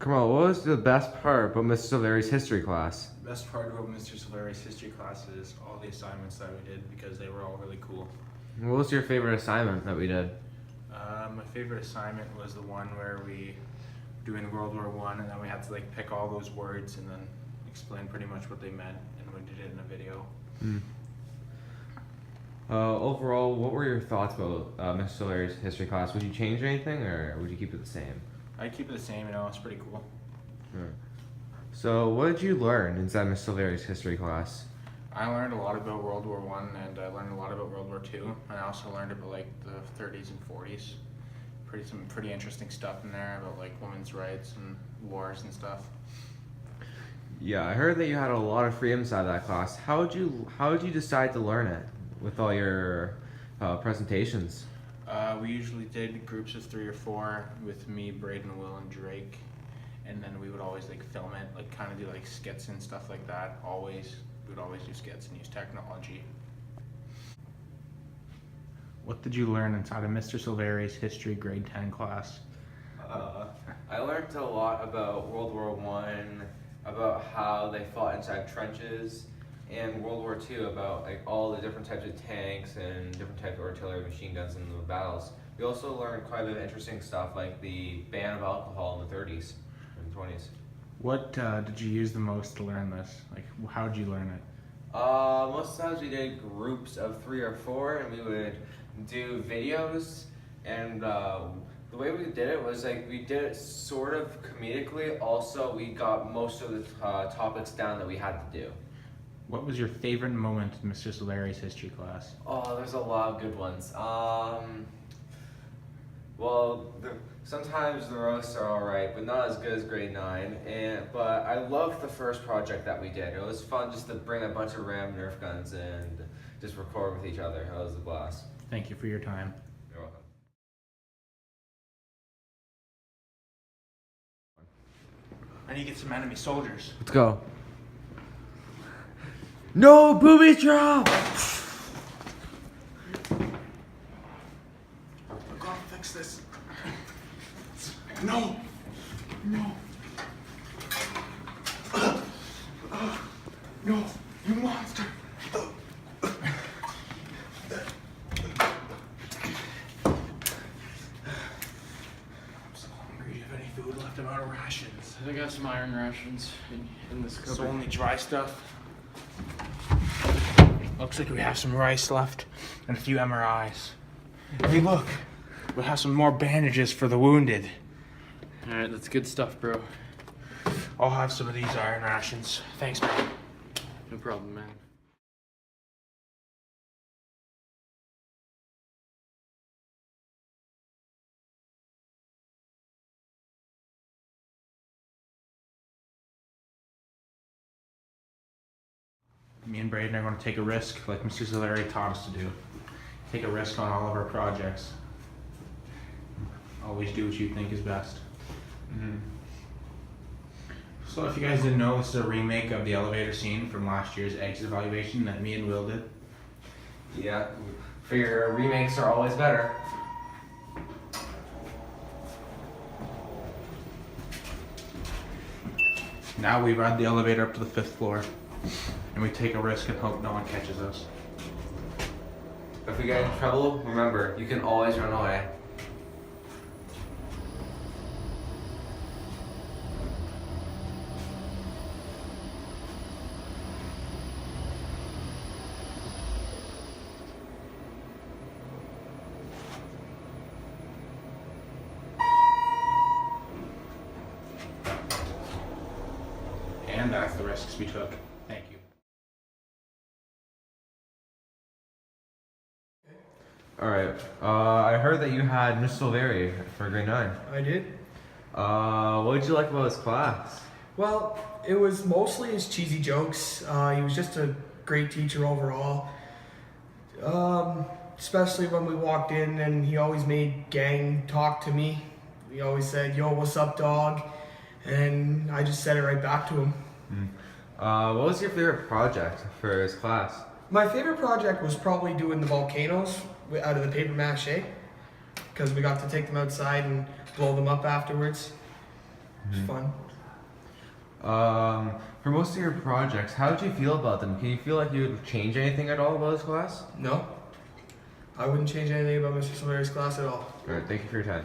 Come on, what was the best part about Mr. Solari's history class? The best part about Mr. Solari's history class is all the assignments that we did because they were all really cool. What was your favorite assignment that we did? My favorite assignment was the one where we were doing World War I and then we had to like pick all those words and then explain pretty much what they meant, and we did it in a video. Overall, what were your thoughts about Mr. Solari's history class? Would you change anything or would you keep it the same? I'd keep it the same, it's pretty cool. So, what did you learn inside Mr. Solari's history class? I learned a lot about World War I and I learned a lot about World War II, and I also learned about like the 30s and 40s. Some pretty interesting stuff in there about like women's rights and wars and stuff. Yeah, I heard that you had a lot of freedom inside that class. How did you decide to learn it with all your presentations? We usually did groups of 3 or 4 with me, Braden, Will, and Drake, and then we would always like film it, like kind of do like skits and stuff like that. We would always do skits and use technology. What did you learn inside of Mr. Solari's history grade 10 class? I learned a lot about World War I, about how they fought inside trenches, and World War II about like all the different types of tanks and different types of artillery machine guns in the battles. We also learned quite a bit of interesting stuff like the ban of alcohol in the 30s and 20s. What did you use the most to learn this? Like, how did you learn it? Most times we did groups of 3 or 4, and we would do videos, and the way we did it was like we did it sort of comedically. Also, we got most of the topics down that we had to do. What was your favorite moment in Mr. Solari's history class? Oh, there's a lot of good ones. Well, sometimes the roasts are alright, but not as good as grade 9. But I loved the first project that we did. It was fun just to bring a bunch of random Nerf guns and just record with each other. That was a blast. Thank you for your time. You're welcome. I need to get some enemy soldiers. Let's go. No booby trap! I've got to fix this. No! No! No! You monster! I'm so hungry. Do you have any food left? I'm out of rations. I got some iron rations in this cupboard. So only dry stuff. Looks like we have some rice left and a few MRIs. Hey, look, we have some more bandages for the wounded. Alright, that's good stuff, bro. I'll have some of these iron rations. Thanks, man. No problem, man. Me and Braden are going to take a risk like Mr. Solari taught us to do. Take a risk on all of our projects. Always do what you think is best. So if you guys didn't know, this is a remake of the elevator scene from last year's exit evaluation that me and Will did. Yeah, figure remakes are always better. Now we ride the elevator up to the 5th floor, and we take a risk and hope no one catches us. If we get in trouble, remember, you can always run away. And that's the risks we took. Thank you. Alright, I heard that you had Mr. Solari for grade 9. I did. What did you like about his class? Well, it was mostly his cheesy jokes. He was just a great teacher overall. Especially when we walked in and he always made gang talk to me. He always said, "Yo, what's up, dog?" And I just said it right back to him. What was your favorite project for his class? My favorite project was probably doing the volcanoes out of the paper mache, because we got to take them outside and blow them up afterwards. It was fun. For most of your projects, how did you feel about them? Can you feel like you would change anything at all about this class? No, I wouldn't change anything about Mr. Silveri's class at all. Alright, thank you for your time.